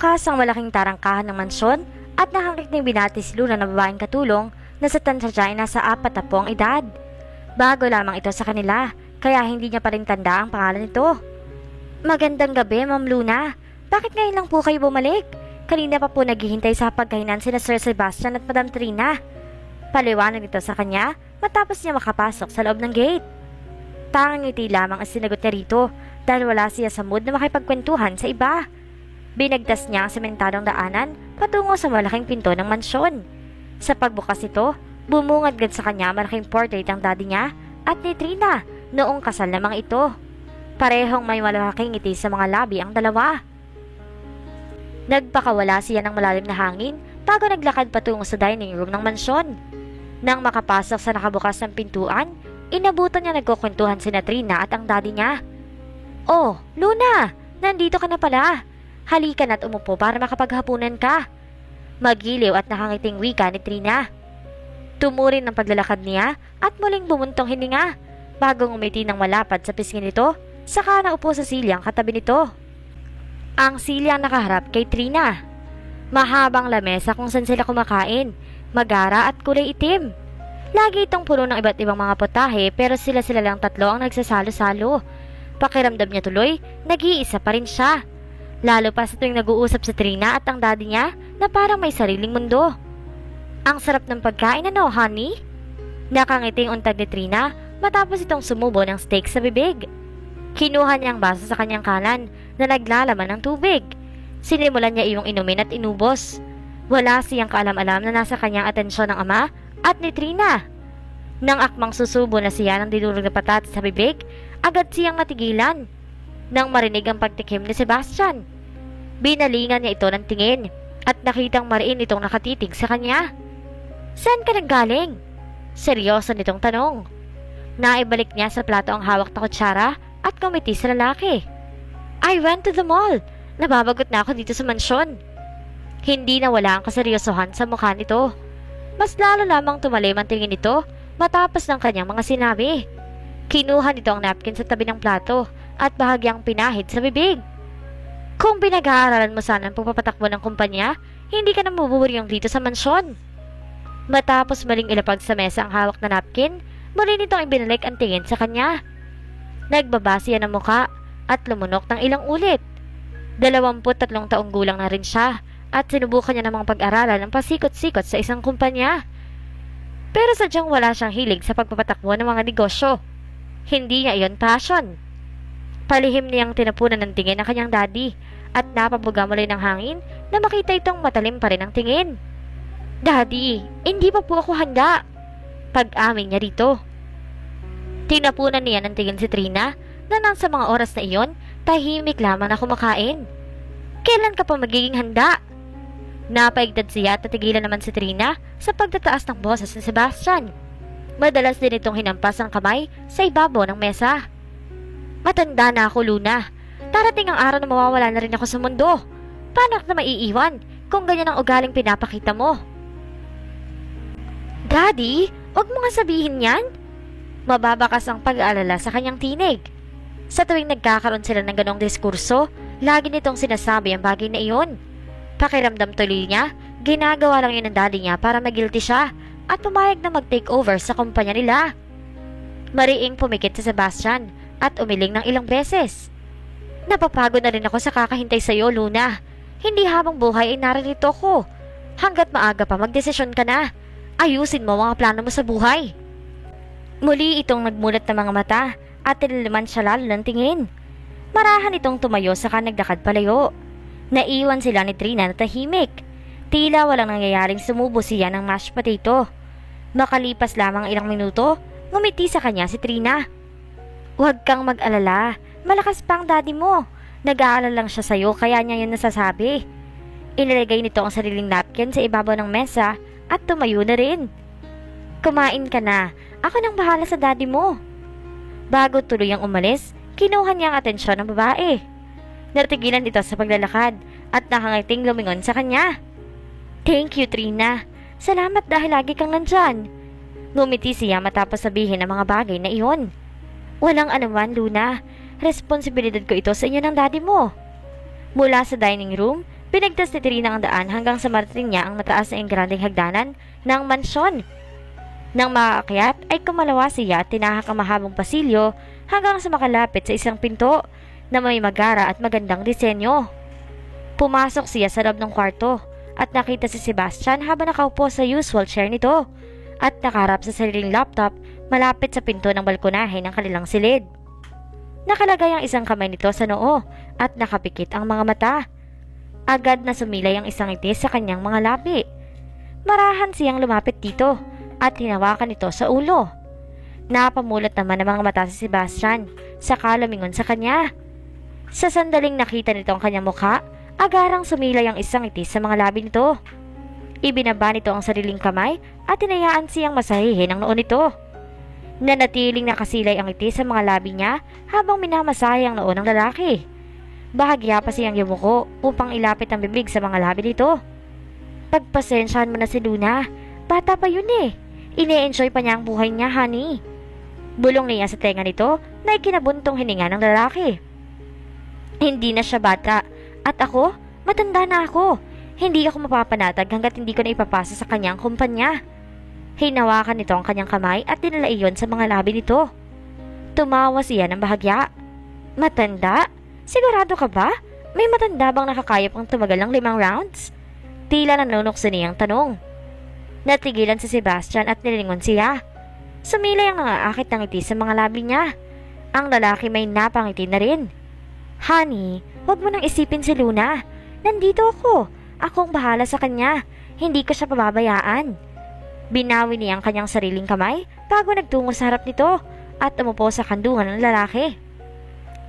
Bukas ang malaking tarangkahan ng mansyon at nakakit ng binati si Luna na babaeng katulong na sa tansya ay nasa 40 ang edad. Bago lamang ito sa kanila, kaya hindi niya pa rin tanda ang pangalan nito. Magandang gabi, Ma'am Luna. Bakit ngayon lang po kayo bumalik? Kanina pa po naghihintay sa pagkahinan sina Sir Sebastian at Madam Trina. Paliwanag nito sa kanya matapos niya makapasok sa loob ng gate. Tanging ngiti lamang ang sinagot niya rito dahil wala siya sa mood na makipagkwentuhan sa iba. Binagtas niya ang sementadong daanan patungo sa malaking pinto ng mansyon. Sa pagbukas ito, bumungad-gad sa kanya malaking portrait ang daddy niya at ni Trina noong kasal na mga ito. Parehong may malaking ngiti sa mga labi ang dalawa. Nagpakawala siya ng malalim na hangin bago naglakad patungo sa dining room ng mansyon. Nang makapasok sa nakabukas ng pintuan, inabutan niya nagkukwentuhan sina Trina at ang daddy niya. "Oh, Luna! Nandito ka na pala! Halika na't umupo para makapaghapunan ka." Magiliw at nakangiting wika ni Trina. Tumurin ng paglalakad niya at muling bumuntong hininga bago ngumiti ng malapad sa pisngi nito, saka naupo sa silyang katabi nito. Ang silyang nakaharap kay Trina. Mahabang lamesa kung saan sila kumakain, magara at kulay itim. Lagi itong puno ng iba't ibang mga potahe pero sila lang tatlo ang nagsasalo-salo. Pakiramdam niya tuloy, nag-iisa pa rin siya. Lalo pa sa tuwing nag-uusap sa Trina at ang daddy niya na parang may sariling mundo. "Ang sarap ng pagkain honey?" Nakangiting untag ni Trina matapos itong sumubo ng steak sa bibig. Kinuha niya ang baso sa kanyang kanan na naglalaman ng tubig. Sinimulan niya iyong inumin at inubos. Wala siyang kaalam-alam na nasa kanyang atensyon ng ama at ni Trina. Nang akmang susubo na siya ng dinurog na patatas sa bibig, agad siyang natigilan. Nang marinig ang pagtikim ni Sebastian, binalingan niya ito ng tingin at nakitang mariin itong nakatitig sa kanya. "Saan ka nanggaling?" Seryoso nitong tanong. Naibalik niya sa plato ang hawak na kutsara at kumiti sa lalaki. "I went to the mall. Nababagot na ako dito sa mansyon." Hindi na wala ang kaseryosohan sa mukha nito. Mas lalo lamang tumalim ang tingin nito matapos ng kanyang mga sinabi. Kinuha nito ang napkin sa tabi ng plato at bahagyang pinahid sa bibig. "Kung pinag-aaralan mo sana ang pagpapatakbo ng kumpanya, hindi ka na mabuburyong dito sa mansyon." Matapos maling ilapag sa mesa ang hawak na napkin, muli nitong ibinalik ang tingin sa kanya. Nagbaba siya ng muka at lumunok ng ilang ulit. 23 taong gulang na rin siya at sinubukan niya namang pag-aralan ang pasikot-sikot sa isang kumpanya. Pero sadyang wala siyang hilig sa pagpapatakbo ng mga negosyo. Hindi niya iyon passion. Palihim niyang tinapunan ng tingin ang kanyang daddy at napabuga muli ng hangin na makita itong matalim pa rin ang tingin. "Daddy, hindi pa po ako handa." Pag-amin niya rito. Tinapunan niya ng tingin si Trina na nang sa mga oras na iyon, tahimik lamang na kumakain. "Kailan ka pa magiging handa?" Napaigtad siya at natigilan naman si Trina sa pagtataas ng boses ni Sebastian. Madalas din itong hinampas ang kamay sa ibabaw ng mesa. "Matanda na ako, Luna. Darating ang araw na mawawala na rin ako sa mundo. Paano ka na maiiwan kung ganyan ang ugaling pinapakita mo?" "Daddy, huwag mo nga sabihin yan." Mababakas ang pag-aalala sa kanyang tinig. Sa tuwing nagkakaroon sila ng ganong diskurso, lagi nitong sinasabi ang bagay na iyon. Pakiramdam tuloy niya, ginagawa lang yun ng daddy niya para magilty siya at pumayag na mag-take over sa kumpanya nila. Mariing pumikit si Sebastian at umiling ng ilang beses. "Napapagod na rin ako sa kakahintay sa iyo, Luna. Hindi habang buhay ay naririto ko. Hanggat maaga pa magdesisyon ka na. Ayusin mo mga plano mo sa buhay." Muli itong nagmulat ng mga mata at tiniliman siya lalo ng tingin. Marahan itong tumayo saka naglakad palayo. Naiwan sila ni Trina na tahimik. Tila walang nangyayaring sumubo siya ng mashed potato. Makalipas lamang ilang minuto, ngumiti sa kanya si Trina. "Huwag kang mag-alala. Malakas pa ang daddy mo. Nag-aalala lang siya sa'yo kaya niya yun nasasabi." Inilagay nito ang sariling napkin sa ibabaw ng mesa at tumayo na rin. "Kumain ka na. Ako nang bahala sa daddy mo." Bago tuluyang umalis, kinuha niya ang atensyon ng babae. Natigilan ito sa paglalakad at nakangiting lumingon sa kanya. "Thank you, Trina. Salamat dahil lagi kang nandyan." Ngumiti siya matapos sabihin ang mga bagay na iyon. "Walang anuman, Luna. Responsibilidad ko ito sa inyo ng daddy mo." Mula sa dining room, Pinagtas ni Trina ang daan hanggang sa marating niya ang mataas na engrandeng hagdanan ng mansyon. Nang makaakyat ay kumalawa siya at tinahak ang mahabang pasilyo hanggang sa makalapit sa isang pinto na may magara at magandang disenyo. Pumasok siya sa loob ng kwarto at nakita si Sebastian habang nakaupo sa usual chair nito at nakaharap sa sariling laptop malapit sa pinto ng balkonahe ng kanilang silid. Nakalagay ang isang kamay nito sa noo at nakapikit ang mga mata. Agad na sumilay ang isang ngiti sa kanyang mga labi. Marahan siyang lumapit dito at hinawakan ito sa ulo. Napamulat naman ang mga mata si Sebastian saka lumingon sa kanya. Sa sandaling nakita nito ang kanyang mukha, agarang sumilay ang isang ngiti sa mga labi nito. Ibinaba nito ang sariling kamay at tinayaan siyang masahihin ang noo nito. Nanatiling nakasilay ang ngiti sa mga labi niya habang minamasahe ang noo ng lalaki. Bahagya pa siyang yumuko upang ilapit ang bibig sa mga labi nito. Pagpasensyahan mo na si Luna, bata pa yun eh. Ine-enjoy pa niya ang buhay niya, honey. Bulong niya sa tenga nito na ikinabuntong hininga ng lalaki. Hindi na siya bata at ako, matanda na ako. Hindi ako mapapanatag hanggat hindi ko na ipapasa sa kanyang kumpanya. Hinawakan nito ang kanyang kamay at dinala iyon sa mga labi nito. Tumawa siya ng bahagya. Matanda? Sigurado ka ba? May matanda bang nakakaya pang tumagal ng 5 rounds? Tila nanunokso niyang tanong. Natigilan si Sebastian at nilingon siya. Sumilay ang nangaakit ng ngiti sa mga labi niya. Ang lalaki may napangiti na rin. Honey, huwag mo nang isipin si Luna. Nandito ako. Akong bahala sa kanya. Hindi ko siya pababayaan. Binawi niya ang kanyang sariling kamay bago nagtungo sa harap nito at umupo sa kandungan ng lalaki.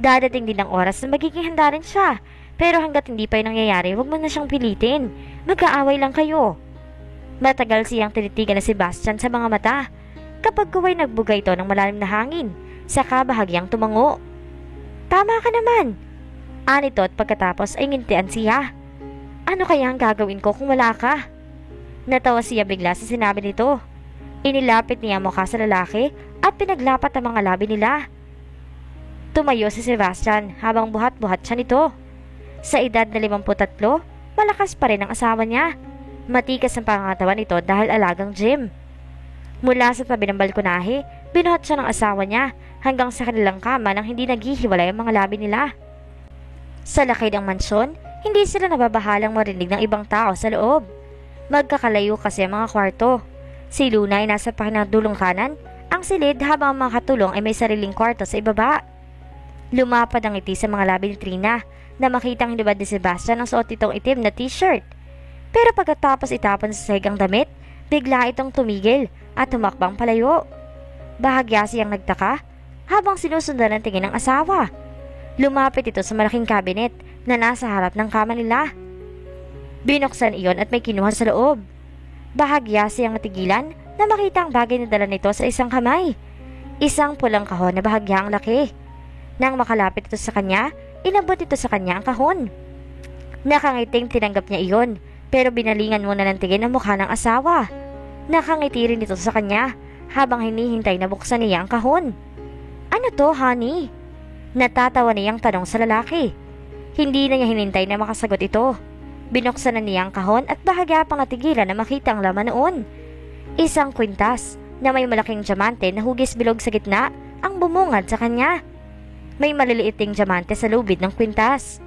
Dadating din ang oras na magiging handa rin siya. Pero hanggat hindi pa yun nangyayari, huwag mo na siyang pilitin. Mag-aaway lang kayo. Matagal siyang tinitigan na si Sebastian sa mga mata. Kapag kuway nagbuga ito ng malalim na hangin, saka bahagyang tumango. Tama ka naman. Anito at pagkatapos ay ngintian siya. Ano kaya ang gagawin ko kung wala ka? Natawa siya bigla sa sinabi nito. Inilapit niya ang mukha sa lalaki at pinaglapat ang mga labi nila. Tumayo si Sebastian habang buhat-buhat siya nito. Sa edad na 53, malakas pa rin ang asawa niya. Matikas ang pangangatawan nito dahil alagang gym. Mula sa tabi ng balkonahe, binuhat siya ng asawa niya hanggang sa kanilang kama nang hindi naghihiwalay ang mga labi nila. Sa laki ng mansyon, hindi sila nababahalang marinig ng ibang tao sa loob. Magkakalayo kasi ang mga kwarto. Si Luna ay nasa pakinadulong kanan, ang silid habang ang mga katulong ay may sariling kwarto sa ibaba. Lumapad ang ngiti sa mga labi ni Trina na makitang hinubad ni Sebastian ang suot itong itim na t-shirt. Pero pagkatapos itapon sa sahig ang damit, bigla itong tumigil at tumakbang palayo. Bahagya siyang nagtaka habang sinusundan ng tingin ng asawa. Lumapit ito sa malaking cabinet na nasa harap ng kama nila. Binuksan iyon at may kinuha sa loob. Bahagya siyang natigilan na makita ang bagay na dala nito sa isang kamay. Isang pulang kahon na bahagya ang laki. Nang makalapit ito sa kanya, inabot ito sa kanya ang kahon. Nakangiting tinanggap niya iyon, pero binalingan muna ng tingin ang mukha ng asawa. Nakangiti rin ito sa kanya habang hinihintay na buksan niya ang kahon. Ano to, honey? Natatawa niyang tanong sa lalaki. Hindi na niya hinintay na makasagot ito. Binuksan na niya ang kahon at bahagya pang natigilan na makita ang laman noon. Isang kwintas na may malaking diamante na hugis bilog sa gitna ang bumungad sa kanya. May maliliiting diamante sa lubid ng kwintas.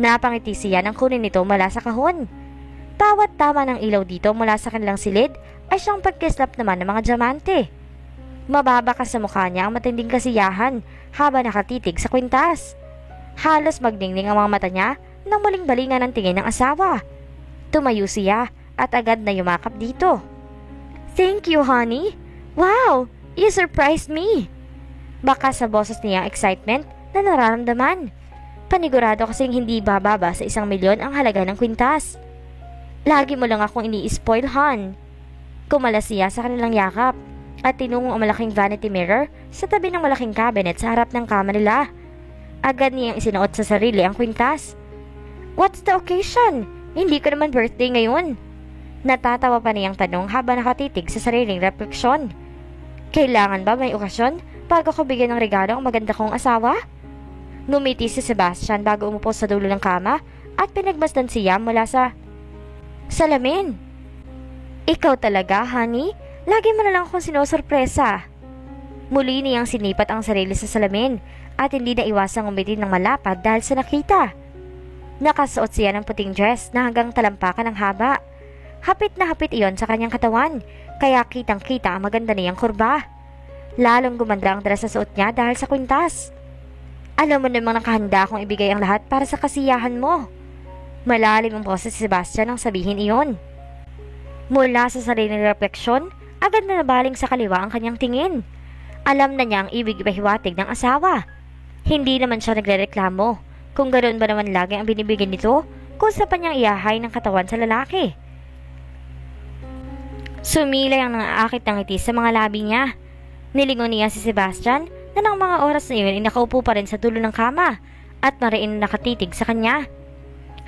Napangiti siya nang kunin nito mula sa kahon. Bawat tama ng ilaw dito mula sa kanilang silid ay siyang pagkislap naman ng mga diamante. Mababakas sa mukha niya ang matinding kasiyahan habang nakatitig sa kwintas. Halos magdingning ang mga mata niya nang muling balingan ng tingin ng asawa. Tumayo siya at agad na yumakap dito. Thank you, honey. Wow, you surprised me. Baka sa boses niya ang excitement na nararamdaman. Panigurado kasing hindi bababa sa 1 milyon ang halaga ng kwintas. Lagi mo lang akong ini-spoil, hon. Kumalas siya sa kanilang yakap at tinungong ang malaking vanity mirror sa tabi ng malaking cabinet sa harap ng kama nila. Agad niyang isinuot sa sarili ang kwintas. What's the occasion? Hindi ko naman birthday ngayon. Natatawa pa niyang tanong habang nakatitig sa sariling refleksyon. Kailangan ba may okasyon bago ko bigyan ng regalo ang maganda kong asawa? Ngumiti si Sebastian bago umupo sa dulo ng kama at pinagmasdan siya mula sa salamin. Ikaw talaga, honey? Lagi mo na lang akong sinusurpresa. Muli niyang sinipat ang sarili sa salamin at hindi na iwasang umiti ng malapad dahil sa nakita. Nakasuot siya ng puting dress na hanggang talampakan ng haba. Hapit na hapit iyon sa kanyang katawan, kaya kitang-kita ang maganda niyang kurba. Lalong gumanda ang dress sa suot niya dahil sa kwintas. Alam mo namang nakahanda akong ibigay ang lahat para sa kasiyahan mo. Malalim ang boses si Sebastian nang sabihin iyon. Mula sa sariling refleksyon, agad na nabaling sa kaliwa ang kanyang tingin. Alam na niya ang ibig ipahiwatig ng asawa. Hindi naman siya nagrereklamo. Kung ganoon ba naman lagi ang binibigyan nito, kung sa niyang iyahay ng katawan sa lalaki. Sumilay ang nangaakit ng ngiti sa mga labi niya. Nilingon niya si Sebastian na ng mga oras na iyon ay nakaupo pa rin sa dulo ng kama at mariin na nakatitig sa kanya.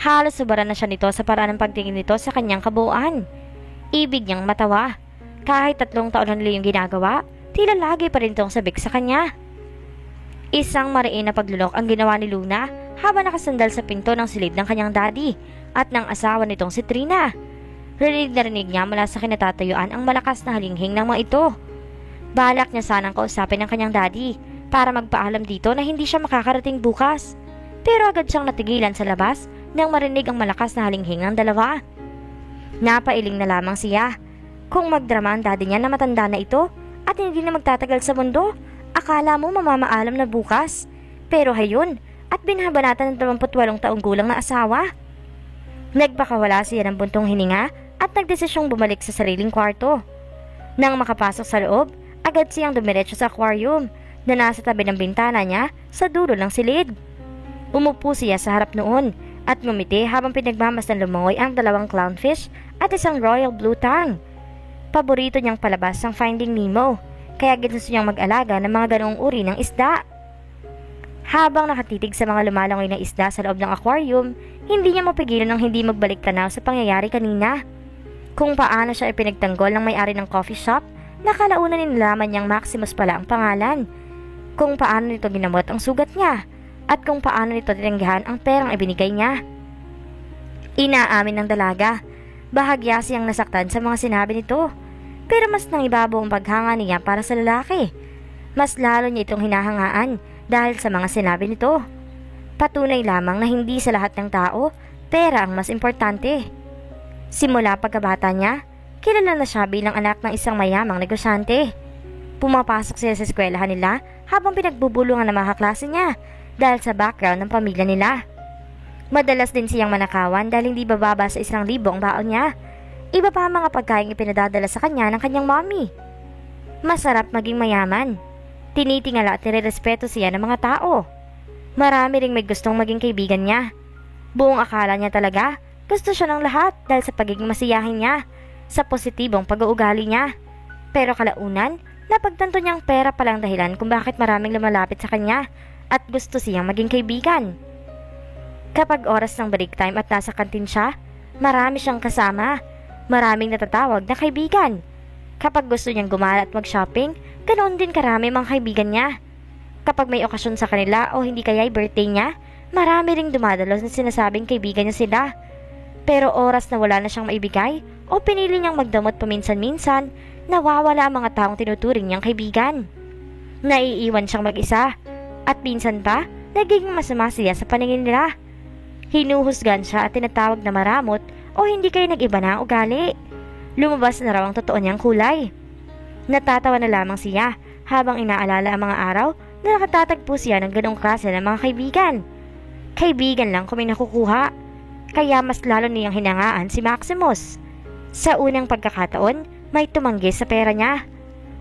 Halos sobra na siya nito sa paraan ng pagtingin nito sa kanyang kabuuan. Ibig niyang matawa. Kahit 3 taon na nila yung ginagawa, tila lagi pa rin tong sabik sa kanya. Isang mariin na paglulok ang ginawa ni Luna habang nakasandal sa pinto ng silid ng kanyang daddy at ng asawa nitong si Trina. Rinig na rinig niya mula sa kinatatayuan ang malakas na halinghing ng mga ito. Balak niya sanang kausapin ang kanyang daddy para magpaalam dito na hindi siya makakarating bukas. Pero agad siyang natigilan sa labas nang marinig ang malakas na halinghing ng dalawa. Napailing na lamang siya. Kung magdrama ang daddy niya na matanda na ito at hindi na magtatagal sa mundo, akala mo mamamaalam na bukas. Pero hayon, at binabanatan ng 28 taong gulang na asawa. Nagpakawala siya ng buntong hininga at nagdesisyong bumalik sa sariling kwarto. Nang makapasok sa loob, agad siyang dumiretso sa aquarium na nasa tabi ng bintana niya sa dulo ng silid. Umupo siya sa harap noon at ngumiti habang pinagmamasdan lumangoy ang 2 clownfish at isang royal blue tang. Paborito niyang palabas ang Finding Nemo, kaya ginusto niyang mag-alaga ng mga ganoong uri ng isda. Habang nakatitig sa mga lumalangoy na isda sa loob ng aquarium, hindi niya mapigilan ng hindi magbalik tanaw sa pangyayari kanina. Kung paano siya ipinagtanggol ng may-ari ng coffee shop, nakalaunan nilalaman niyang Maximus pala ang pangalan. Kung paano nito ginamot ang sugat niya, at kung paano nito tinanggihan ang perang ibinigay niya. Inaamin ng dalaga, bahagya siyang nasaktan sa mga sinabi nito, pero mas nangibabaw ang paghanga niya para sa lalaki. Mas lalo niya itong hinahangaan dahil sa mga sinabi nito. Patunay lamang na hindi sa lahat ng tao, pera ang mas importante. Simula pagkabata niya, kilala na siya bilang anak ng isang mayamang negosyante. Pumapasok siya sa eskwelahan nila habang pinagbubulungan ng mga kaklase niya dahil sa background ng pamilya nila. Madalas din siyang manakawan dahil hindi bababa sa 1,000 ang baon niya. Iba pa ang mga pagkain ipinadadala sa kanya ng kanyang mommy. Masarap maging mayaman. Tinitingala at nirerespeto siya ng mga tao. Marami ring may gustong maging kaibigan niya. Buong akala niya talaga, gusto siya ng lahat dahil sa pagiging masiyahin niya, sa positibong pag-uugali niya. Pero kalaunan, napagtanto niyang pera palang dahilan kung bakit maraming lumalapit sa kanya at gusto siyang maging kaibigan. Kapag oras ng break time at nasa kantin siya, marami siyang kasama. Maraming natatawag na kaibigan. Kapag gusto niyang gumala at mag-shopping, ganoon din karami mga kaibigan niya. Kapag may okasyon sa kanila o hindi kaya'y birthday niya, marami ring dumadalos na sinasabing kaibigan niya sila. Pero oras na wala na siyang maibigay o pinili niyang magdamot paminsan-minsan, nawawala ang mga taong tinuturing niyang kaibigan. Naiiwan siyang mag-isa at minsan pa, nagiging masama siya sa paningin nila. Hinuhusgan siya at tinatawag na maramot o hindi kayo nag-iba na ang ugali. Lumabas na raw ang totoo niyang kulay. Natatawa na lamang siya habang inaalala ang mga araw na nakatatagpo siya ng ganong klase ng mga kaibigan. Kaibigan lang kung may nakukuha. Kaya mas lalo niyang hinangaan si Maximus. Sa unang pagkakataon, may tumanggi sa pera niya.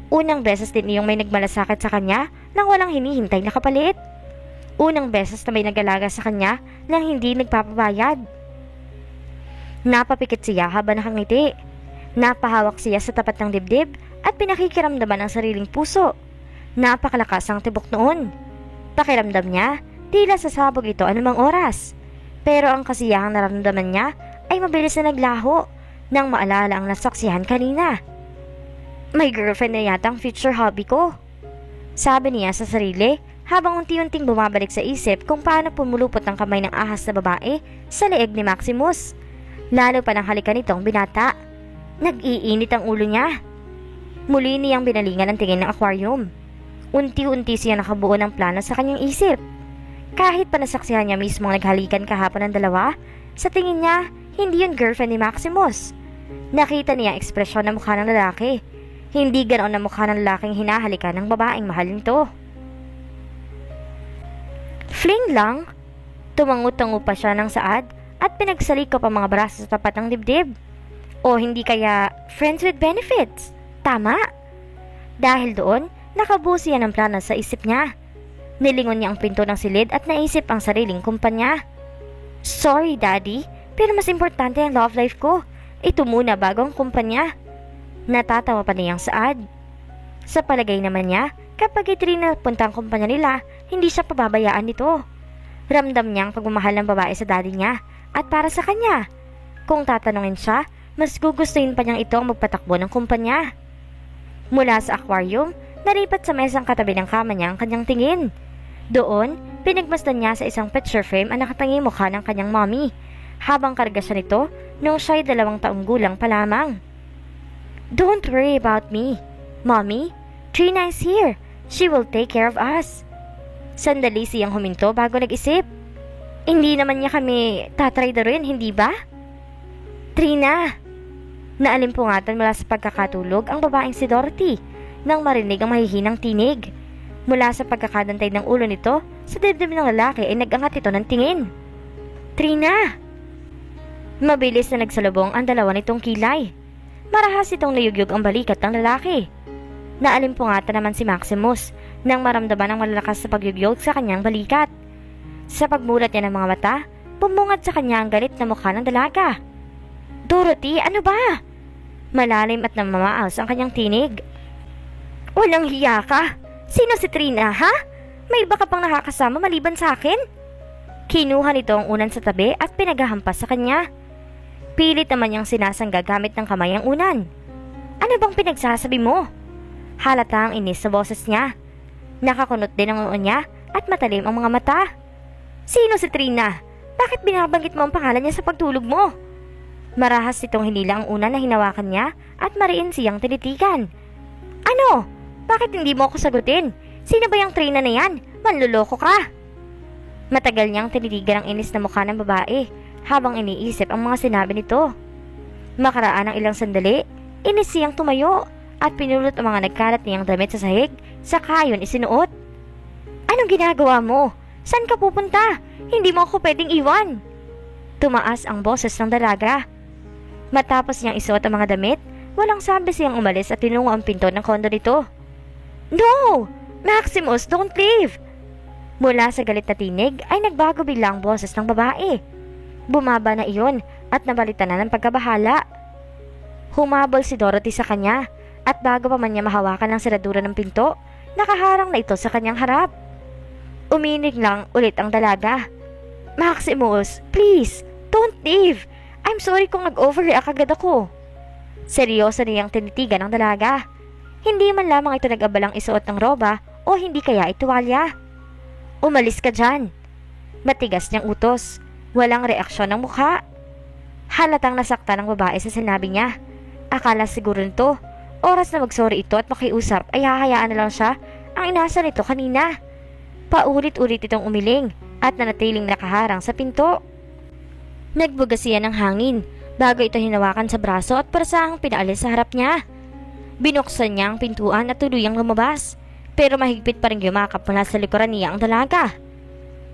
Unang beses din iyong may nagmalasakit sa kanya nang walang hinihintay na kapalit. Unang beses na may nag-alaga sa kanya nang hindi nagpapabayad. Napapikit siya habang nakangiti. Napahawak siya sa tapat ng dibdib at pinakikiramdaman ang sariling puso. Napakalakas ang tibok noon. Pakiramdam niya, tila sasabog ito anumang oras. Pero ang kasiyahang nararamdaman niya ay mabilis na naglaho nang maalala ang nasaksihan kanina. May girlfriend na yata ang future hobby ko, sabi niya sa sarili habang unti-unting bumabalik sa isip kung paano pumulupot ang kamay ng ahas na babae sa leeg ni Maximus. Lalo pa ng halikan nitong binata. Nag-iinit ang ulo niya. Muli niyang binalingan ang tingin ng aquarium. Unti-unti siya nakabuo ng plano sa kanyang isip. Kahit pa nasaksihan niya mismo ang naghalikan kahapon ng dalawa, sa tingin niya, hindi yun girlfriend ni Maximus. Nakita niya ang ekspresyon ng mukha ng lalaki. Hindi ganoon ang mukha ng lalaking hinahalikan ng babaeng mahal nito. Fling lang. Tumango-tango pa siya ng saad at pinagsalikop ang mga braso sa tapat ng dibdib. O hindi kaya friends with benefits? Tama. Dahil doon, nakabuo siya ng plano sa isip niya. Nilingon niya ang pinto ng silid at naisip ang sariling kumpanya. Sorry, Daddy, pero mas importante ang love life ko. Ito muna bago ang kumpanya. Natatawa pa niyang saad. Sa palagay naman niya, kapag itri na punta ang kumpanya nila, hindi siya pababayaan nito. Ramdam niya ang pagmamahal ng babae sa daddy niya at para sa kanya. Kung tatanungin siya, mas gugustuhin pa niyang ito ang magpatakbo ng kumpanya. Mula sa aquarium, nalipat sa mesang katabi ng kama niya ang kanyang tingin. Doon, pinagmasdan niya sa isang picture frame ang nakatanging mukha ng kanyang mommy, habang karga siya nito nung siya'y 2 taong gulang pa lamang. Don't worry about me, Mommy. Trina is here. She will take care of us. Sandali siyang huminto bago nag-isip. Hindi naman niya kami tatry na rin, hindi ba? Trina! Naalimpungatan mula sa pagkakatulog ang babaeng si Dorothy nang marinig ang mahihinang tinig. Mula sa pagkakadantay ng ulo nito, sa dibdib ng lalaki ay nag-angat ito ng tingin. Trina! Mabilis na nagsalubong ang dalawa nitong kilay. Marahas itong nayugyog ang balikat ng lalaki. Naalimpungatan naman si Maximus nang maramdaman ang malalakas sa pagyugyog sa kanyang balikat. Sa pagmulat niya ng mga mata, bumungad sa kanya ang galit na mukha ng dalaga. Dorothy, ano ba? Malalim at namamaas ang kanyang tinig. Walang hiya ka! Sino si Trina, ha? May iba ka pang nakakasama maliban sa akin? Kinuha nito ang unan sa tabi at pinaghahampas sa kanya. Pilit naman niyang sinasangga gamit ng kamay ang unan. Ano bang pinagsasabi mo? Halata ang inis sa boses niya. Nakakunot din ang uon niya at matalim ang mga mata. Sino si Trina? Bakit binabanggit mo ang pangalan niya sa pagtulog mo? Marahas itong hinila ang unan na hinawakan niya at mariin siyang tinitigan. Ano? Bakit hindi mo ako sagutin? Sino ba yung Trina na yan? Manluloko ka! Matagal niyang tinitigan ang inis na mukha ng babae habang iniisip ang mga sinabi nito. Makaraan ng ilang sandali, inis siyang tumayo at pinulot ang mga nagkalat niyang damit sa sahig, saka yun isinuot. Anong ginagawa mo? Saan ka pupunta? Hindi mo ako pwedeng iwan. Tumaas ang boses ng dalaga. Matapos niyang isuot ang mga damit, walang sabi siyang umalis at tinungo ang pinto ng kondo nito. No! Maximus, don't leave! Mula sa galit na tinig ay nagbago bigla ang boses ng babae. Bumaba na iyon at nabalita na ng pagkabahala. Humabol si Dorothy sa kanya at bago pa man niya mahawakan ang seradura ng pinto, nakaharang na ito sa kanyang harap. Uminig lang ulit ang dalaga. Maximus, please, don't leave. I'm sorry kung nag-overreact agad ako. Seryoso niyang tinitigan ng dalaga. Hindi man lamang ito nag-abalang isuot ng roba o hindi kaya ituwalya. Umalis ka dyan. Matigas niyang utos. Walang reaksyon ng mukha. Halatang nasakta ng babae sa sinabi niya. Akala siguro nito, oras na mag-sorry ito at makiusap ay hahayaan na lang siya ang inasa nito kanina. Paulit-ulit itong umiling at nanatiling nakaharang sa pinto. Nagbuga siya ng hangin bago ito hinawakan sa braso at parasahang pinaalis sa harap niya. Binuksan niya ang pintuan at tuluyang lumabas, pero mahigpit pa rin yumakap mula sa likuran niya ang dalaga.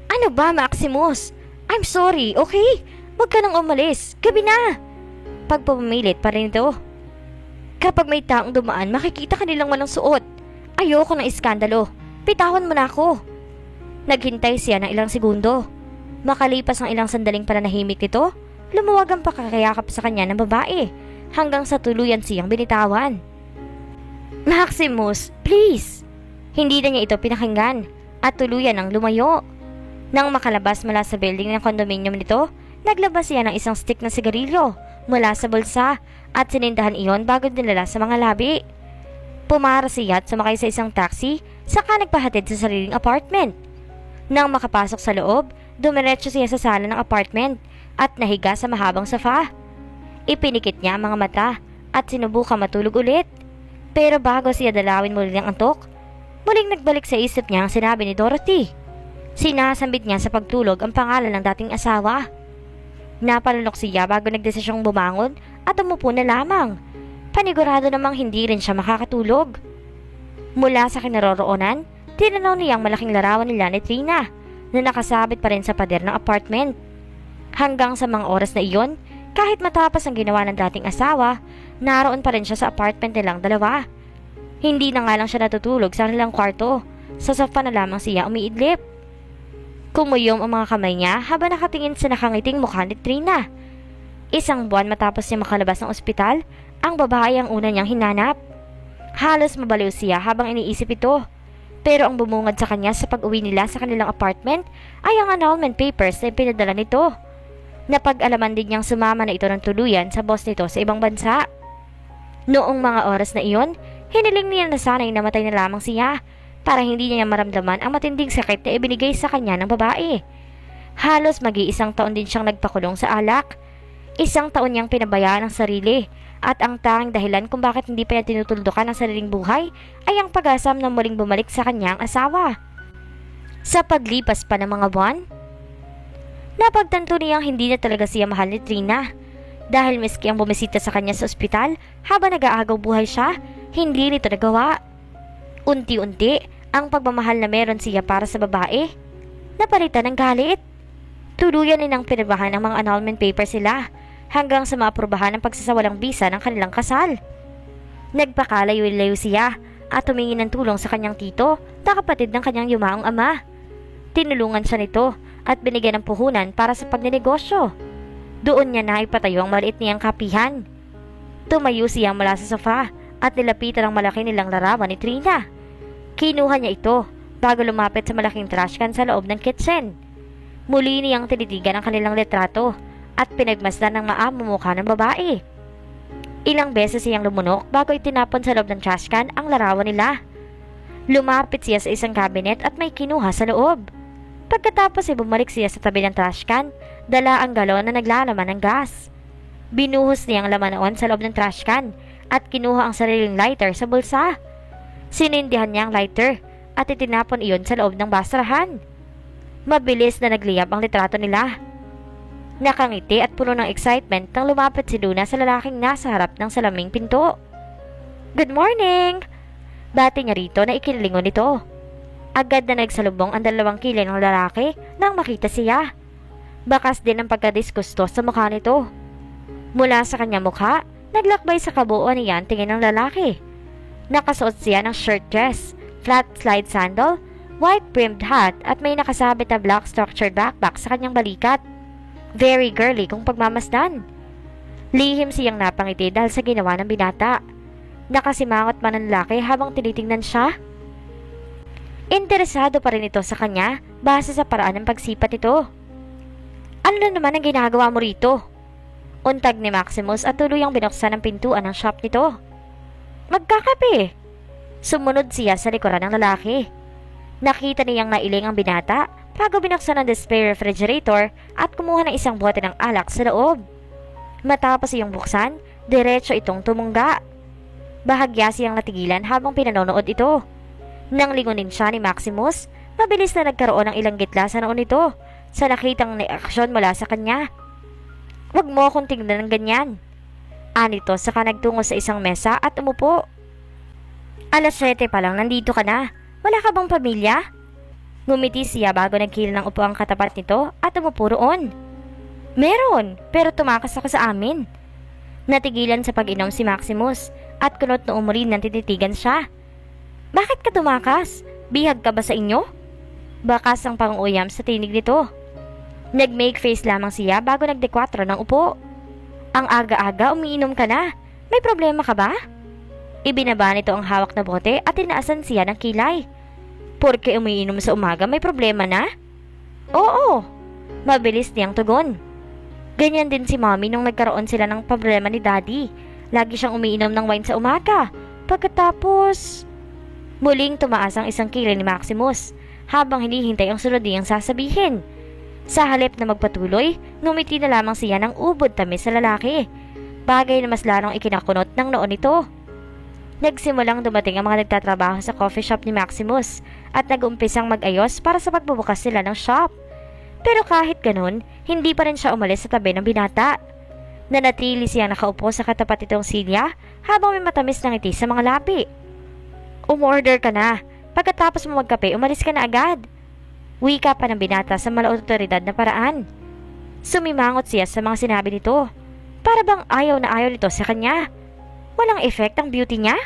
Ano ba, Maximus? I'm sorry, okay? Huwag ka nang umalis. Gabi na. Pagpapamilit pa rin ito. Kapag may taong dumaan, makikita ka nilang walang suot. Ayoko ng iskandalo. Pitawan mo na ako. Naghintay siya ng ilang segundo. Makalipas ang ilang sandaling pananahimik nito, lumuwag ang pakakayakap sa kanya ng babae hanggang sa tuluyan siyang binitawan. Maximus, please! Hindi na niya ito pinakinggan at tuluyan ang lumayo. Nang makalabas mula sa building ng kondominium nito, naglabas siya ng isang stick na sigarilyo mula sa bulsa at sinindahan iyon bago dinala sa mga labi. Pumara siya at sumakay sa isang taxi saka nagpahatid sa sariling apartment. Nang makapasok sa loob, dumiretso siya sa sala ng apartment at nahiga sa mahabang sofa. Ipinikit niya ang mga mata at sinubukang matulog ulit. Pero bago siya dalawin muli ng antok, muling nagbalik sa isip niya ang sinabi ni Dorothy. Sinasambit niya sa pagtulog ang pangalan ng dating asawa. Napalunok siya bago nagdesisyong bumangon at umupo na lamang. Panigurado namang hindi rin siya makakatulog. Mula sa kinaroroonan, tinanaw niya ang malaking larawan nila ni Trina na nakasabit pa rin sa pader ng apartment. Hanggang sa mga oras na iyon, kahit matapos ang ginawa ng dating asawa, naroon pa rin siya sa apartment nilang dalawa. Hindi na nga lang siya natutulog sa kanilang kwarto, sa sofa na lamang siya umiidlip. Kumuyom ang mga kamay niya habang nakatingin sa nakangiting mukha ni Trina. Isang buwan matapos niya makalabas ng ospital, ang babae ang una niyang hinanap. Halos mabaliw siya habang iniisip ito. Pero ang bumungad sa kanya sa pag-uwi nila sa kanilang apartment ay ang annulment papers na pinadala nito. Napag-alaman din niyang sumama na ito ng tuluyan sa boss nito sa ibang bansa. Noong mga oras na iyon, hiniling niya na sana'y namatay na lamang siya para hindi niya maramdaman ang matinding sakit na ibinigay sa kanya ng babae. Halos mag-iisang taon din siyang nagpakulong sa alak. Isang taon niyang pinabayaan ang sarili at ang tanging dahilan kung bakit hindi pa niya tinutuldukan ang sariling buhay ay ang pag-asam na muling bumalik sa kanyang asawa. Sa paglipas pa ng mga buwan, napagtanto niyang hindi na talaga siya mahal ni Trina. Dahil miski ang bumisita sa kanya sa ospital habang nag-aagaw buhay siya, hindi nito nagawa. Unti-unti, ang pagmamahal na meron siya para sa babae, napalitan ng galit. Tuluyan nilang pinabahan ang mga annulment papers sila hanggang sa maaprubahan ang pagsasawalang bisa ng kanilang kasal. Nagpakalayo-layo siya at humingi ng tulong sa kanyang tito na kapatid ng kanyang yumaong ama. Tinulungan siya nito at binigyan ng puhunan para sa pagnenegosyo. Doon niya na ipatayo ang maliit niyang kapihan. Tumayo siya mula sa sofa at nilapitan ang malaki nilang larawan ni Trina. Kinuha niya ito bago lumapit sa malaking trash can sa loob ng kitchen. Muli niyang tinitigan ang kanilang litrato at pinagmasdan ng maamumukha ng babae. Ilang beses siyang lumunok bago itinapon sa loob ng trash can ang larawan nila. Lumapit siya sa isang cabinet at may kinuha sa loob. Pagkatapos ay bumalik siya sa tabi ng trash can, dala ang galon na naglalaman ng gas. Binuhos niya ang laman noon sa loob ng trash can at kinuha ang sariling lighter sa bulsa. Sinindihan niya ang lighter at itinapon iyon sa loob ng basurahan. Mabilis na nagliyab ang litrato nila. Nakangiti at puno ng excitement nang lumapit si Luna sa lalaking nasa harap ng salaming pinto. "Good morning!" Bati niya rito na ikinilingon nito. Agad na nagsalubong ang dalawang kilay ng lalaki nang makita siya. Bakas din ang pagkadisgusto sa mukha nito. Mula sa kanyang mukha, naglakbay sa kabuuan niya ang tingin ng lalaki. Nakasuot siya ng shirt dress, flat slide sandal, white brimmed hat at may nakasabit na black structured backpack sa kanyang balikat. Very girly kung pagmamasdan. Lihim siyang napangiti dahil sa ginawa ng binata. Nakasimangot man ang lalaki habang tinitingnan siya. Interesado pa rin ito sa kanya base sa paraan ng pagsipat nito. "Ano na naman ang ginagawa mo rito?" Untag ni Maximus at tuluyang binuksan ang pintuan ng shop nito. "Magkakape." Sumunod siya sa likuran ng lalaki. Nakita niyang nailing ang binata bago binuksan ang display refrigerator at kumuha ng isang bote ng alak sa loob. Matapos iyong buksan, diretso itong tumungga. Bahagya siyang natigilan habang pinanonood ito. Nang lingunin siya ni Maximus, mabilis na nagkaroon ng ilang gitla sa noon nito sa nakitang reaksyon mula sa kanya. "Huwag mo akong tingnan ng ganyan." Anito saka nagtungo sa isang mesa at umupo. "Alas 7 pa lang nandito ka na. Wala ka bang pamilya?" Ngumiti siya bago nagkil ng upo ang katapat nito at umupo roon. "Meron, pero tumakas ako sa amin." Natigilan sa pag-inom si Maximus at kunot na umurin nang tititigan siya. "Bakit ka tumakas? Bihag ka ba sa inyo?" Bakas ang panguyam sa tinig nito. Nag-make face lamang siya bago nagdekwatro ng upo. "Ang aga-aga umiinom ka na. May problema ka ba?" Ibinaba nito ang hawak na bote at tinaasan siya ng kilay. "Porke umiinom sa umaga may problema na?" "Oo." Mabilis niyang tugon. Ganyan din si Mommy nung nagkaroon sila ng problema ni Daddy. Lagi siyang umiinom ng wine sa umaga. Pagkatapos... Muling tumaas ang isang kilay ni Maximus habang hinihintay ang sunod niyang sasabihin. Sa halip na magpatuloy, ngumiti na lamang siya ng ubod tamis sa lalaki, bagay na mas lalong ikinakunot ng noon nito. Nagsimulang dumating ang mga nagtatrabaho sa coffee shop ni Maximus at nag-umpisang mag-ayos para sa pagbubukas nila ng shop. Pero kahit ganun, hindi pa rin siya umalis sa tabi ng binata. Nanatili siya nakaupo sa katapat itong silya habang may matamis na ngiti sa mga lapi. Umorder ka na. Pagkatapos mo magkape, umalis ka na agad. Wika pa ng binata sa malaotoridad na paraan. Sumimangot siya sa mga sinabi nito. Para bang ayaw na ayaw nito sa kanya. Walang effect ang beauty niya?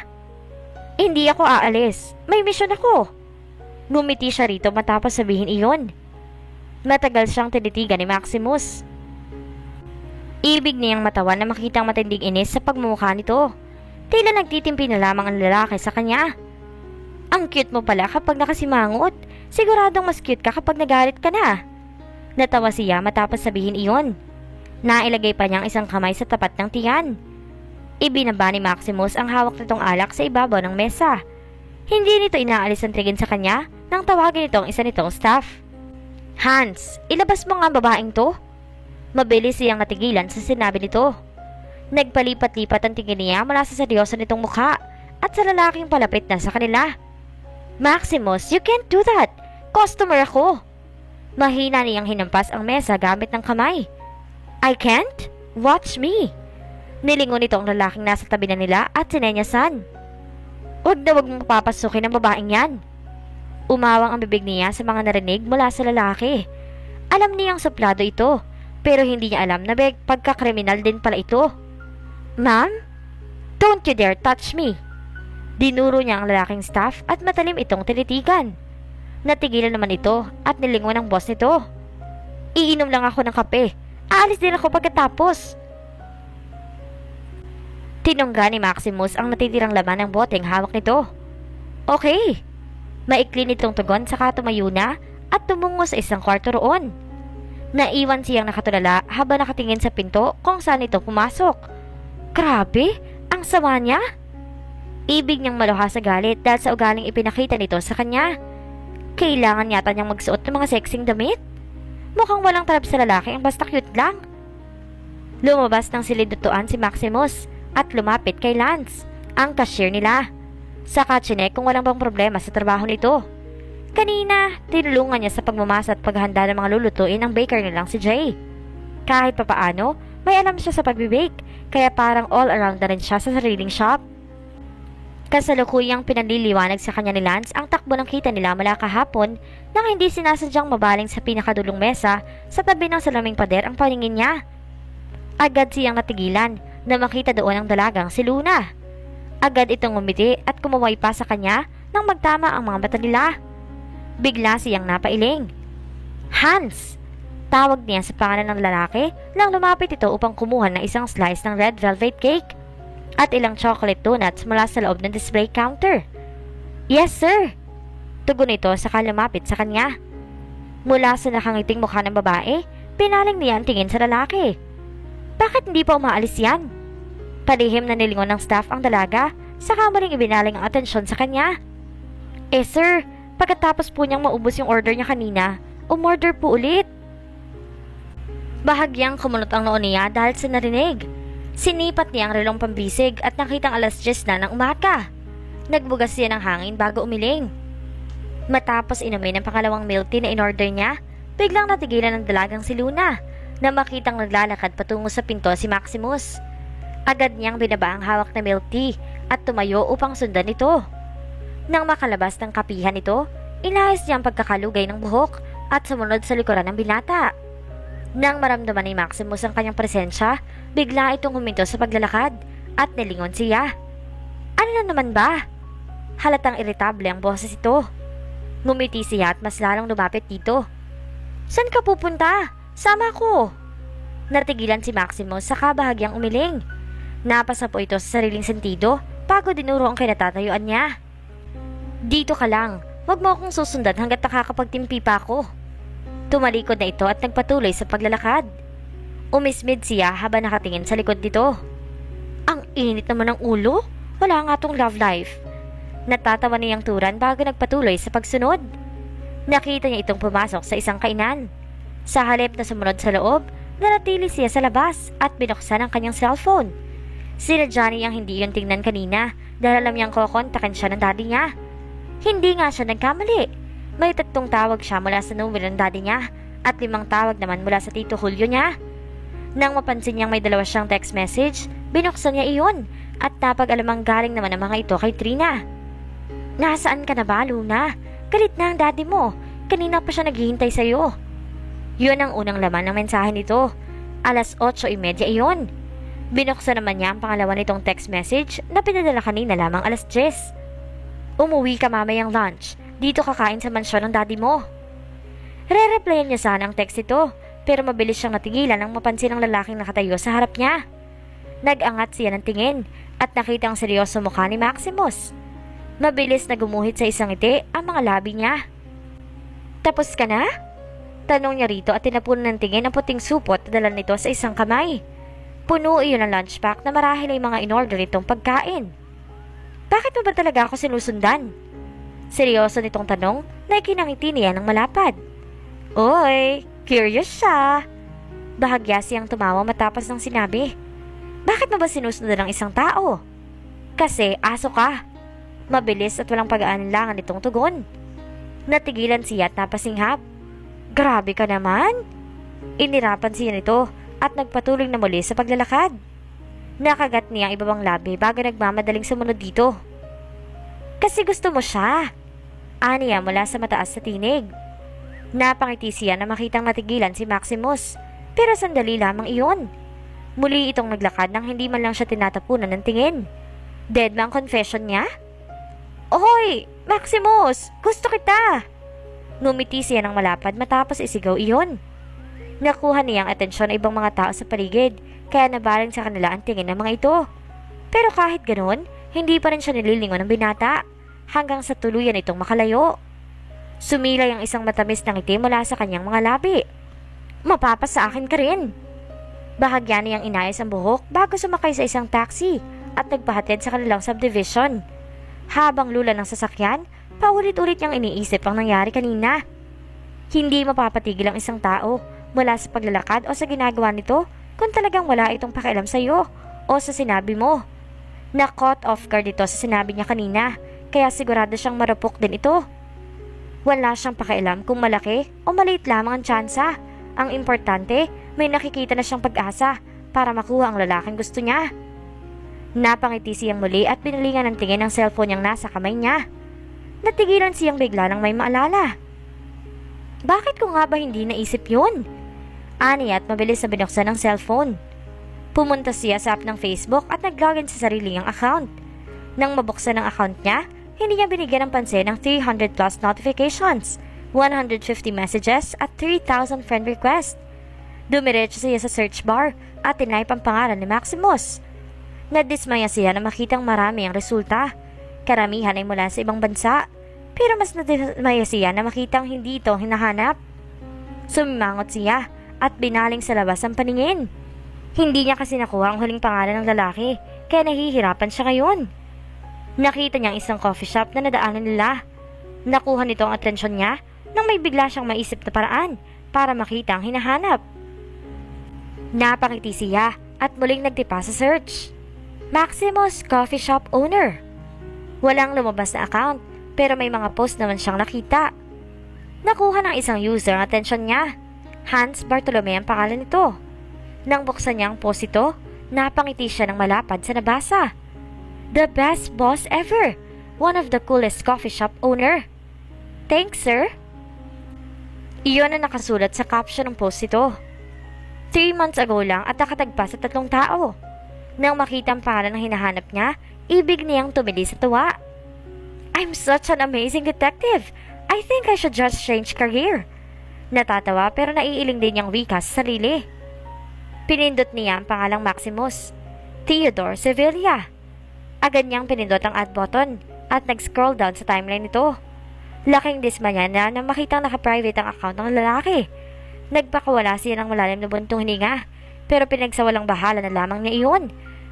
Hindi ako aalis. May mission ako. Ngumiti siya rito matapos sabihin iyon. Matagal siyang tinitigan ni Maximus. Ibig niyang matawan na makitang matinding inis sa pagmumukha nito. Tila nagtitimpi na lamang ang lalaki sa kanya. Ang cute mo pala kapag nakasimangot. Siguradong mas cute ka kapag nagalit ka na. Natawa siya matapos sabihin iyon. Nailagay pa niyang isang kamay sa tapat ng tiyan. Ibinaba ni Maximus ang hawak nitong alak sa ibabaw ng mesa. Hindi nito inaalis ang tingin sa kanya nang tawagin nitong isa nitong staff. Hans, ilabas mo nga ang babaeng to. Mabilis siyang natigilan sa sinabi nito. Nagpalipat-lipat ang tingin niya mula sa seryoso nitong mukha at sa lalaking palapit na sa kanila. Maximus, you can't do that. Customer ako. Mahina niyang hinampas ang mesa gamit ng kamay. I can't? Watch me. Nilingon nito ang lalaking nasa tabi na nila at sinenyasan. Huwag na huwag mong papasukin ang babaeng yan. Umawang ang bibig niya sa mga narinig mula sa lalaki. Alam niyang suplado ito, pero hindi niya alam na pagkakriminal din pala ito. Ma'am? Don't you dare touch me. Dinuro niya ang lalaking staff at matalim itong tinitigan. Natigilan naman ito at nilingon ang boss nito. Iinom lang ako ng kape. Aalis din ako pagkatapos. Tinungga ni Maximus ang natitirang laman ng boteng hawak nito. Okay. Maikli nitong tugon saka tumayo na at tumungo sa isang kwarto roon. Naiwan siyang nakatulala habang nakatingin sa pinto kung saan ito pumasok. Grabe, ang sama niya. Ibig niyang maluha sa galit dahil sa ugaling ipinakita nito sa kanya. Kailangan yata niyang magsuot ng mga sexing damit. Mukhang walang talab sa lalaki ang basta cute lang. Lumabas ng silidutuan si Maximus at lumapit kay Lance, ang cashier nila. Saka chinek kung walang bang problema sa trabaho nito. Kanina, tinulungan niya sa pagmamasa at paghahanda ng mga lulutuin ang baker nilang si Jay. Kahit papaano, may alam siya sa pagbibake, kaya parang all around na rin siya sa sariling shop. Kasalukuyang pinanliliwanag sa kanya ni Lance ang takbo ng kita nila mula kahapon nang hindi sinasadyang mabaling sa pinakadulong mesa sa tabi ng salaming pader ang paningin niya. Agad siyang natigilan na makita doon ang dalagang si Luna. Agad itong ngumiti at kumaway pa sa kanya nang magtama ang mga mata nila. Bigla siyang napailing. Hans! Tawag niya sa pangalan ng lalaki nang lumapit ito upang kumuha ng isang slice ng red velvet cake at ilang chocolate donuts mula sa loob ng display counter. Yes, sir! Tugon ito saka lumapit sa kanya. Mula sa nakangiting mukha ng babae, pinaling niya ang tingin sa lalaki. Bakit hindi pa umaalis yan? Palihim na nilingon ng staff ang dalaga, saka muling ibinaling ang atensyon sa kanya. Eh sir, pagkatapos po niyang maubos yung order niya kanina, umorder po ulit. Bahagyang kumunot ang noon niya dahil sa narinig. Sinipat niya ang relong pambisig at nakitang 10:00 na ng umaga. Nagbugas siya ng hangin bago umiling. Matapos inumin ang pangalawang milk tea na in-order niya, biglang natigilan ng dalagang si Luna na makitang naglalakad patungo sa pinto si Maximus. Agad niyang binaba ang hawak na milk tea at tumayo upang sundan ito. Nang makalabas ng kapihan ito, inayos niya ang pagkakalugay ng buhok at sumunod sa likuran ng binata. Nang maramdaman ni Maximus ang kanyang presensya, bigla itong huminto sa paglalakad at nilingon siya. Ano na naman ba? Halatang iritable ang boses ito. Ngumiti siya at mas lalong lumapit dito. Saan ka pupunta? Sama ko! Natigilan si Maximus sa kabahagyang umiling. Napasa po ito sa sariling sentido bago dinuro ang kinatatayuan niya. Dito ka lang, wag mo akong susundan hanggat nakakapagtimpi pa ako. Tumalikod na ito at nagpatuloy sa paglalakad. Umismid siya habang nakatingin sa likod nito. Ang init naman ng ulo, wala nga tong love life. Natatawa niyang turan bago nagpatuloy sa pagsunod. Nakita niya itong pumasok sa isang kainan. Sa halip na sumunod sa loob, nanatili siya sa labas at binuksan ang kanyang cellphone. Sinadya niyang hindi yun tingnan kanina dahil alam niyang kokontakin siya ng daddy niya. Hindi nga siya nagkamali. May 3 tawag siya mula sa numero ng daddy niya at 5 tawag naman mula sa Tito Julio niya. Nang mapansin niyang may 2 siyang text message, binuksan niya iyon at napag-alamang galing naman ang mga ito kay Trina. "Nasaan ka na ba, Luna? Galit na ang daddy mo. Kanina pa siya naghihintay sa'yo." Yun ang unang laman ng mensahe nito. 8:30 iyon. Binuksan naman niya ang pangalawa nitong text message na pinadala kanina lamang 10:00. "Umuwi ka mamayang lunch. Dito kakain sa mansyon ng daddy mo." Re-replyan niya sana ang text ito, pero mabilis siyang natigilan nang mapansin ang lalaking nakatayo sa harap niya. Nag-angat siya ng tingin at nakita ang seryoso mukha ni Maximus. Mabilis na gumuhit sa isang ngiti ang mga labi niya. "Tapos ka na?" Tanong niya rito at tinapunan ng tingin ang puting supot na dala nito sa isang kamay. Puno iyon ang lunch pack na marahil ay mga in-order nitong pagkain. "Bakit mo ba talaga ako sinusundan?" Seryoso nitong tanong na ikinangiti niya ng malapad. "Oy, curious siya." Bahagya siyang tumawa matapos ng sinabi. "Bakit mo ba sinusundan ng isang tao?" "Kasi aso ka." Mabilis at walang pag-aalinlangan nitong tugon. Natigilan siya at napasinghap. "Grabe ka naman." Inirapan siya nito at nagpatuloy na muli sa paglalakad. Nakagat niya ang iba pang labi bago nagmamadaling sumunod dito. "Kasi gusto mo siya." Aniya mula sa mataas sa tinig. Napangiti siya na makitang natigilan si Maximus, pero sandali lamang iyon. Muli itong naglakad nang hindi man lang siya tinatapunan ng tingin. Dead mang confession niya? "Ohoy, Maximus! Gusto kita!" Ngumiti siya ng malapad matapos isigaw iyon. Nakuha niya ang atensyon ng ibang mga tao sa paligid, kaya nabaling sa kanila ang tingin ng mga ito. Pero kahit ganoon, hindi pa rin siya nililingon ng binata, hanggang sa tuluyan itong makalayo. Sumilay ang isang matamis na ngiti mula sa kanyang mga labi. "Mapapas sa akin ka rin." Bahagya niyang inayos ang buhok bago sumakay sa isang taxi at nagpahatid sa kanilang subdivision. Habang lula ng sasakyan, paulit-ulit niyang iniisip ang nangyari kanina. Hindi mapapatigil ang isang tao mula sa paglalakad o sa ginagawa nito kung talagang wala itong pakialam sa iyo o sa sinabi mo. Na-caught off guard ito sa sinabi niya kanina, kaya sigurado siyang marupok din ito. Wala siyang pakialam kung malaki o maliit lamang ang tsansa. Ang importante, may nakikita na siyang pag-asa para makuha ang lalaking gusto niya. Napangiti siyang muli at binalingan ng tingin ang cellphone niyang nasa kamay niya. Natigilan siyang bigla nang may maalala. Bakit ko nga ba hindi naisip yun? Ani at mabilis na binuksan ang cellphone. Pumunta siya sa app ng Facebook at nag-login sa sarili niyang account. Nang mabuksan ang account niya, hindi niya binigyan ng pansin ng 300 plus notifications, 150 messages at 3,000 friend requests. Dumiretso siya sa search bar at tinype ang pangalan ni Maximus. Nadismaya siya na makitang marami ang resulta. Karamihan ay mula sa ibang bansa, pero mas nadismaya siya na makitang hindi ito hinahanap. Sumimangot siya at binaling sa labas ang paningin. Hindi niya kasi nakuha ang huling pangalan ng lalaki, kaya nahihirapan siya ngayon. Nakita niya ang isang coffee shop na nadaanan nila. Nakuha nito ang atensyon niya nang may bigla siyang maisip na paraan para makita ang hinahanap. Napangiti siya at muling nagtipa sa search. Maximus Coffee Shop Owner. Walang lumabas na account, pero may mga post naman siyang nakita. Nakuha ng isang user ang atensyon niya. Hans Bartolome ang pangalan nito. Nang buksan niya ang post ito, napangiti siya ng malapad sa nabasa. The best boss ever! One of the coolest coffee shop owner. Thanks, sir. Iyon ang nakasulat sa caption ng post ito. 3 months ago lang at nakatagpa sa 3 tao. Nang makita ang pangalan ng hinahanap niya, ibig niyang tumili sa tuwa. I'm such an amazing detective. I think I should just change career. Natatawa pero naiiling din niyang wika sa sarili. Pinindot niya ang pangalang Maximus. Theodore Sevilla. Agad niyang pinindot ang add button at nag-scroll down sa timeline nito. Laking dismaya na nang makitang naka-private ang account ng lalaki. Nagpakawala siya ng malalim na buntong hininga, pero pinagsawalang bahala na lamang niya iyon.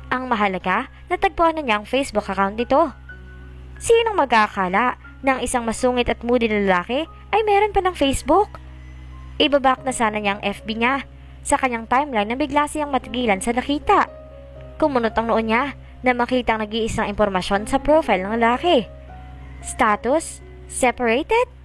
Ang mahalaga, natagpuan na niya ang Facebook account nito. Sinong mag-aakala ng isang masungit at moody na lalaki ay meron pa ng Facebook? Ibabak na sana niya ang FB niya sa kanyang timeline na bigla siyang matigilan sa nakita. Kumunot ang noon niya na makita ang nag-iisang impormasyon sa profile ng lalaki. Status: separated?